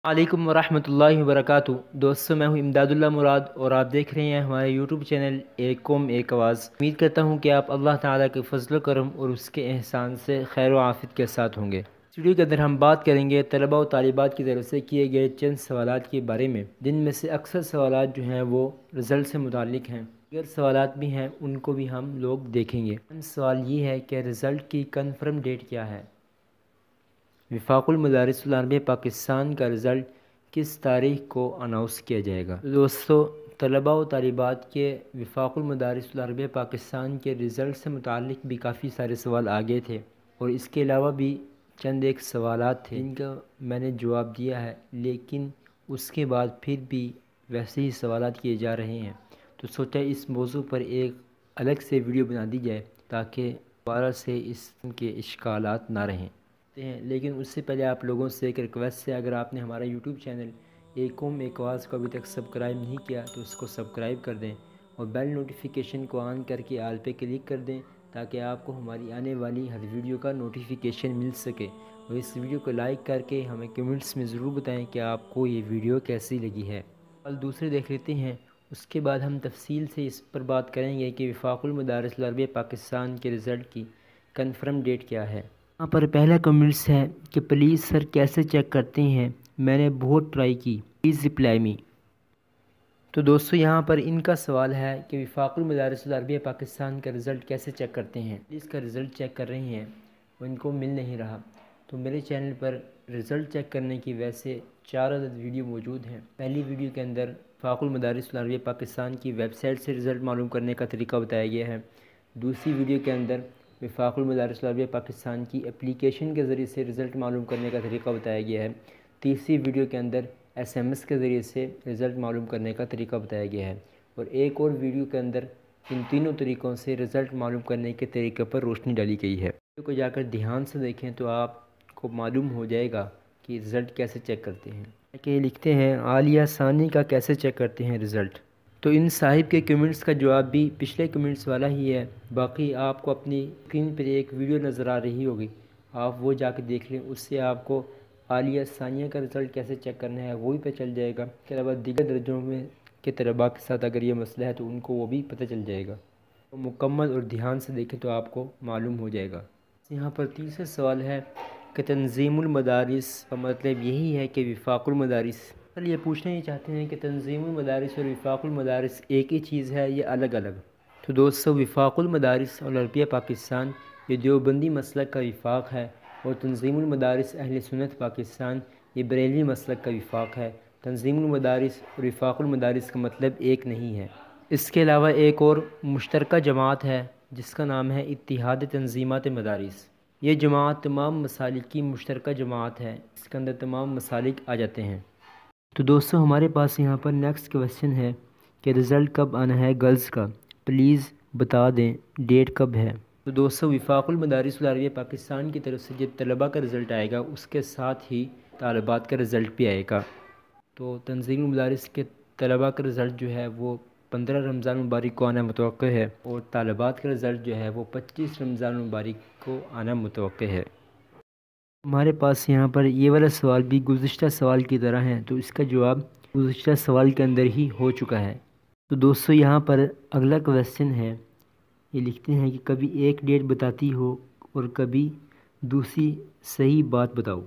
علیکم ورحمۃ اللہ وبرکاتہ۔ دوستو میں ہوں امداد اللہ مراد اور آپ دیکھ رہے ہیں ہمارے یوٹیوب چینل ایک قوم ایک آواز۔ امید کرتا ہوں کہ آپ اللہ تعالیٰ کے فضل و کرم اور اس کے احسان سے خیر و عافیت کے ساتھ ہوں گے۔ اس ویڈیو کے اندر ہم بات کریں گے طلباء و طالبات کی طرف سے کیے گئے چند سوالات کے بارے میں، جن میں سے اکثر سوالات جو ہیں وہ رزلٹ سے متعلق ہیں، اگر سوالات بھی ہیں ان کو بھی ہم لوگ دیکھیں گے۔ سوال یہ ہے کہ رزلٹ کی کنفرم ڈیٹ کیا ہے؟ وفاق المدارس العربیہ پاکستان کا رزلٹ کس تاریخ کو اناؤنس کیا جائے گا؟ دوستو، طلباء و طالبات کے وفاق المدارس العربیہ پاکستان کے رزلٹ سے متعلق بھی کافی سارے سوال آگے تھے، اور اس کے علاوہ بھی چند ایک سوالات تھے جن کا میں نے جواب دیا ہے، لیکن اس کے بعد پھر بھی ویسے ہی سوالات کیے جا رہے ہیں، تو سوچا اس موضوع پر ایک الگ سے ویڈیو بنا دی جائے تاکہ دوبارہ سے اس کے اشکالات نہ رہیں۔ لیکن اس سے پہلے آپ لوگوں سے ایک ریکویسٹ ہے، اگر آپ نے ہمارا یوٹیوب چینل ایک قوم ایک آواز کو ابھی تک سبسکرائب نہیں کیا تو اس کو سبسکرائب کر دیں اور بیل نوٹیفیکیشن کو آن کر کے آل پہ کلک کر دیں تاکہ آپ کو ہماری آنے والی ہر ویڈیو کا نوٹیفیکیشن مل سکے، اور اس ویڈیو کو لائک کر کے ہمیں کمنٹس میں ضرور بتائیں کہ آپ کو یہ ویڈیو کیسی لگی ہے۔ اور دوسرے دیکھ لیتے ہیں، اس کے بعد ہم تفصیل سے اس پر بات کریں گے کہ وفاق المدارس العربیہ پاکستان کے رزلٹ کی کنفرم ڈیٹ کیا ہے۔ یہاں پر پہلا کمنٹس ہے کہ پلیز سر کیسے چیک کرتے ہیں، میں نے بہت ٹرائی کی، پلیز رپلائی می۔ تو دوستو یہاں پر ان کا سوال ہے کہ وفاق المدارس العربیہ پاکستان کا رزلٹ کیسے چیک کرتے ہیں، اس کا رزلٹ چیک کر رہے ہیں وہ ان کو مل نہیں رہا۔ تو میرے چینل پر رزلٹ چیک کرنے کی ویسے 4 عدد ویڈیو موجود ہیں۔ پہلی ویڈیو کے اندر وفاق المدارس العربیہ پاکستان کی ویب سائٹ سے رزلٹ معلوم کرنے کا طریقہ بتایا گیا ہے۔ دوسری ویڈیو کے اندر وفاق المدارس العربیہ پاکستان کی اپلیکیشن کے ذریعے سے رزلٹ معلوم کرنے کا طریقہ بتایا گیا ہے۔ تیسری ویڈیو کے اندر SMS کے ذریعے سے رزلٹ معلوم کرنے کا طریقہ بتایا گیا ہے، اور ایک اور ویڈیو کے اندر ان تینوں طریقوں سے رزلٹ معلوم کرنے کے طریقے پر روشنی ڈالی گئی ہے۔ ویڈیو کو جا کر دھیان سے دیکھیں تو آپ کو معلوم ہو جائے گا کہ رزلٹ کیسے چیک کرتے ہیں۔ کہ لکھتے ہیں عالیہ ثانی کا کیسے چیک کرتے ہیں رزلٹ، تو ان صاحب کے کمنٹس کا جواب بھی پچھلے کمنٹس والا ہی ہے۔ باقی آپ کو اپنی اسکرین پر ایک ویڈیو نظر آ رہی ہوگی، آپ وہ جا کے دیکھ لیں، اس سے آپ کو عالیہ ثانیہ کا رزلٹ کیسے چیک کرنا ہے وہ بھی پتہ چل جائے گا۔ اس کے علاوہ دیگر درجوں میں کے طلباء کے ساتھ اگر یہ مسئلہ ہے تو ان کو وہ بھی پتہ چل جائے گا۔ تو مکمل اور دھیان سے دیکھیں تو آپ کو معلوم ہو جائے گا۔ یہاں پر تیسرا سوال ہے کہ تنظیم المدارس کا مطلب یہی ہے کہ وفاق المدارس؟ یہ پوچھنا ہی چاہتے ہیں کہ تنظیم المدارس اور وفاق المدارس ایک ہی چیز ہے یا الگ الگ؟ تو دوستو، وفاق المدارس العربیہ پاکستان یہ دیوبندی مسلک کا وفاق ہے، اور تنظیم المدارس اہل سنت پاکستان یہ بریلوی مسلک کا وفاق ہے۔ تنظیم المدارس اور وفاق المدارس کا مطلب ایک نہیں ہے۔ اس کے علاوہ ایک اور مشترکہ جماعت ہے جس کا نام ہے اتحاد تنظیمات مدارس۔ یہ جماعت تمام مسالک کی مشترکہ جماعت ہے، اس کے اندر تمام مسالک آ جاتے ہیں۔ تو دوستو ہمارے پاس یہاں پر نیکسٹ کویسچن ہے کہ رزلٹ کب آنا ہے گرلز کا، پلیز بتا دیں ڈیٹ کب ہے؟ تو دوستو وفاق المدارس العربیہ پاکستان کی طرف سے جب طلباء کا رزلٹ آئے گا اس کے ساتھ ہی طالبات کا رزلٹ بھی آئے گا۔ تو تنظیم المدارس کے طلباء کا رزلٹ جو ہے وہ 15 رمضان مبارک کو آنا متوقع ہے، اور طالبات کا رزلٹ جو ہے وہ 25 رمضان مبارک کو آنا متوقع ہے۔ ہمارے پاس یہاں پر یہ والا سوال بھی گزشتہ سوال کی طرح ہے، تو اس کا جواب گزشتہ سوال کے اندر ہی ہو چکا ہے۔ تو دوستو یہاں پر اگلا کویسچن ہے، یہ لکھتے ہیں کہ کبھی ایک ڈیٹ بتاتی ہو اور کبھی دوسری، صحیح بات بتاؤ۔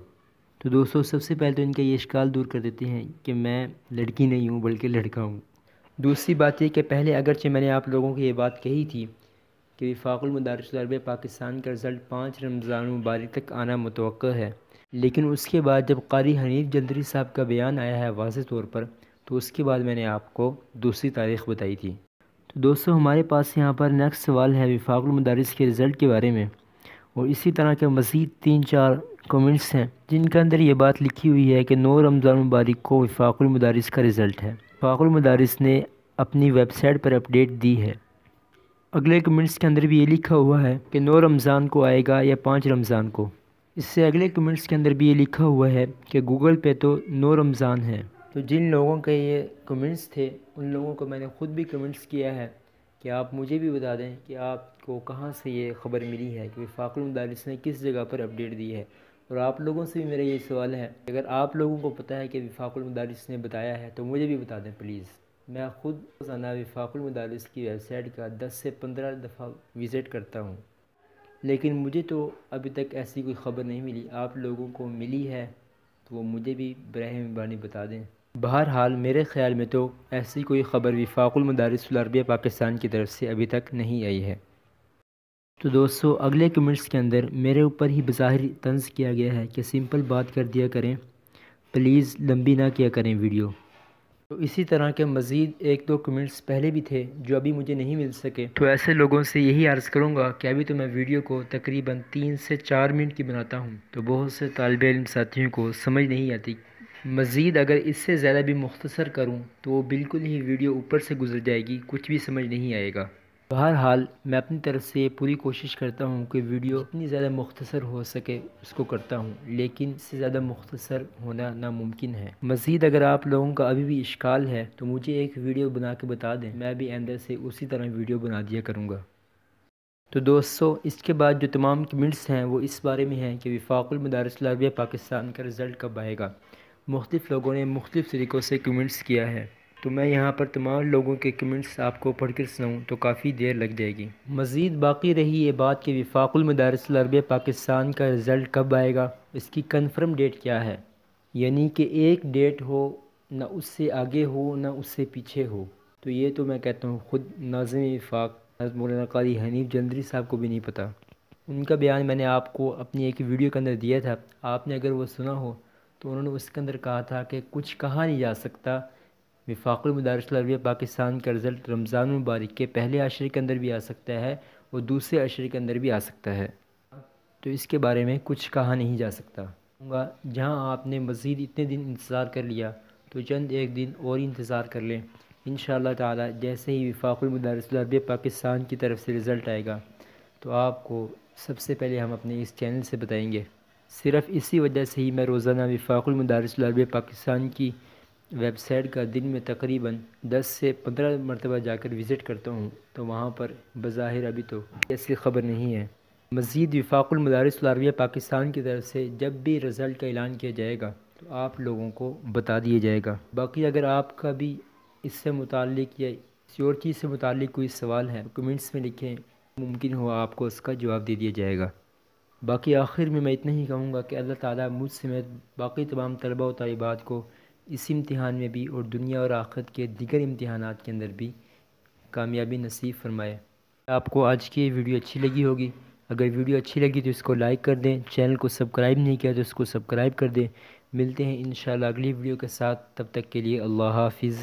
تو دوستو سب سے پہلے تو ان کا یہ اشکال دور کر دیتے ہیں کہ میں لڑکی نہیں ہوں بلکہ لڑکا ہوں۔ دوسری بات یہ کہ پہلے اگرچہ میں نے آپ لوگوں کو یہ بات کہی تھی کہ وفاق المدارس العربیہ پاکستان کا رزلٹ 5 رمضان مبارک تک آنا متوقع ہے، لیکن اس کے بعد جب قاری حنیف جندری صاحب کا بیان آیا ہے واضح طور پر، تو اس کے بعد میں نے آپ کو دوسری تاریخ بتائی تھی۔ تو دوستو ہمارے پاس یہاں پر نیکسٹ سوال ہے وفاق المدارس کے رزلٹ کے بارے میں، اور اسی طرح کے مزید 3-4 کمنٹس ہیں جن کے اندر یہ بات لکھی ہوئی ہے کہ 9 رمضان مبارک کو وفاق المدارس کا رزلٹ ہے۔ وفاق المدارس نے اپنی ویب سائٹ پر اپڈیٹ دی ہے۔ اگلے کمنٹس کے اندر بھی یہ لکھا ہوا ہے کہ 9 رمضان کو آئے گا یا 5 رمضان کو۔ اس سے اگلے کمنٹس کے اندر بھی یہ لکھا ہوا ہے کہ گوگل پہ تو 9 رمضان ہے۔ تو جن لوگوں کے یہ کمنٹس تھے ان لوگوں کو میں نے خود بھی کمنٹس کیا ہے کہ آپ مجھے بھی بتا دیں کہ آپ کو کہاں سے یہ خبر ملی ہے کہ وفاق المدارس نے کس جگہ پر اپڈیٹ دی ہے، اور آپ لوگوں سے بھی میرا یہ سوال ہے، اگر آپ لوگوں کو پتہ ہے کہ وفاق المدارس نے بتایا ہے تو مجھے بھی بتا دیں پلیز۔ میں خود روزانہ وفاق المدارس کی ویب سائٹ کا 10 سے 15 دفعہ وزٹ کرتا ہوں، لیکن مجھے تو ابھی تک ایسی کوئی خبر نہیں ملی۔ آپ لوگوں کو ملی ہے تو وہ مجھے بھی براہ مہربانی بتا دیں۔ بہرحال میرے خیال میں تو ایسی کوئی خبر وفاق المدارس العربیہ پاکستان کی طرف سے ابھی تک نہیں آئی ہے۔ تو دوستو اگلے کمنٹس کے اندر میرے اوپر ہی بظاہر طنز کیا گیا ہے کہ سمپل بات کر دیا کریں، پلیز لمبی نہ کیا کریں ویڈیو۔ تو اسی طرح کے مزید ایک دو کمنٹس پہلے بھی تھے جو ابھی مجھے نہیں مل سکے، تو ایسے لوگوں سے یہی عرض کروں گا کہ ابھی تو میں ویڈیو کو تقریباً 3 سے 4 منٹ کی بناتا ہوں، تو بہت سے طالب علم ساتھیوں کو سمجھ نہیں آتی۔ مزید اگر اس سے زیادہ بھی مختصر کروں تو وہ بالکل ہی ویڈیو اوپر سے گزر جائے گی، کچھ بھی سمجھ نہیں آئے گا۔ بہرحال میں اپنی طرف سے پوری کوشش کرتا ہوں کہ ویڈیو جتنی زیادہ مختصر ہو سکے اس کو کرتا ہوں، لیکن اس سے زیادہ مختصر ہونا ناممکن ہے۔ مزید اگر آپ لوگوں کا ابھی بھی اشکال ہے تو مجھے ایک ویڈیو بنا کے بتا دیں، میں بھی آئندہ سے اسی طرح ویڈیو بنا دیا کروں گا۔ تو دوستو اس کے بعد جو تمام کمنٹس ہیں وہ اس بارے میں ہیں کہ وفاق المدارس العربیہ پاکستان کا رزلٹ کب آئے گا۔ مختلف لوگوں نے مختلف طریقوں سے کمنٹس کیا ہے، تو میں یہاں پر تمام لوگوں کے کمنٹس آپ کو پڑھ کر سناؤں تو کافی دیر لگ جائے گی۔ مزید باقی رہی یہ بات کہ وفاق المدارس العربیہ پاکستان کا رزلٹ کب آئے گا، اس کی کنفرم ڈیٹ کیا ہے، یعنی کہ ایک ڈیٹ ہو، نہ اس سے آگے ہو نہ اس سے پیچھے ہو۔ تو یہ تو میں کہتا ہوں خود ناظم وفاق حضرت مولانا قاری حنیف جلندری صاحب کو بھی نہیں پتہ۔ ان کا بیان میں نے آپ کو اپنی ایک ویڈیو کے اندر دیا تھا، آپ نے اگر وہ سنا ہو تو انہوں نے اس کے اندر کہا تھا کہ کچھ کہا نہیں جا سکتا، وفاق المدارس العربیہ پاکستان کا رزلٹ رمضان المبارک کے پہلے عشرے کے اندر بھی آ سکتا ہے اور دوسرے عشرے کے اندر بھی آ سکتا ہے، تو اس کے بارے میں کچھ کہا نہیں جا سکتا۔ جہاں آپ نے مزید اتنے دن انتظار کر لیا تو چند ایک دن اور انتظار کر لیں، انشاءاللہ تعالی جیسے ہی وفاق المدارس العربیہ پاکستان کی طرف سے رزلٹ آئے گا تو آپ کو سب سے پہلے ہم اپنے اس چینل سے بتائیں گے۔ صرف اسی وجہ سے ہی میں روزانہ وفاق المدارس العربیہ پاکستان کی ویب سائٹ کا دن میں تقریباً 10 سے 15 مرتبہ جا کر وزٹ کرتا ہوں، تو وہاں پر بظاہر ابھی تو ایسی خبر نہیں ہے۔ مزید وفاق المدارس العربیہ پاکستان کی طرف سے جب بھی رزلٹ کا اعلان کیا جائے گا تو آپ لوگوں کو بتا دیا جائے گا۔ باقی اگر آپ کا بھی اس سے متعلق یا کسی اور چیز سے متعلق کوئی سوال ہے کمنٹس میں لکھیں، ممکن ہو آپ کو اس کا جواب دے دیا جائے گا۔ باقی آخر میں اتنا ہی کہوں گا کہ اللہ تعالیٰ مجھ سمیت باقی تمام طلباء و طالبات کو اس امتحان میں بھی اور دنیا اور آخرت کے دیگر امتحانات کے اندر بھی کامیابی نصیب فرمائے۔ آپ کو آج کی یہ ویڈیو اچھی لگی ہوگی، اگر ویڈیو اچھی لگی تو اس کو لائک کر دیں، چینل کو سبسکرائب نہیں کیا تو اس کو سبسکرائب کر دیں۔ ملتے ہیں انشاءاللہ اگلی ویڈیو کے ساتھ، تب تک کے لیے اللہ حافظ۔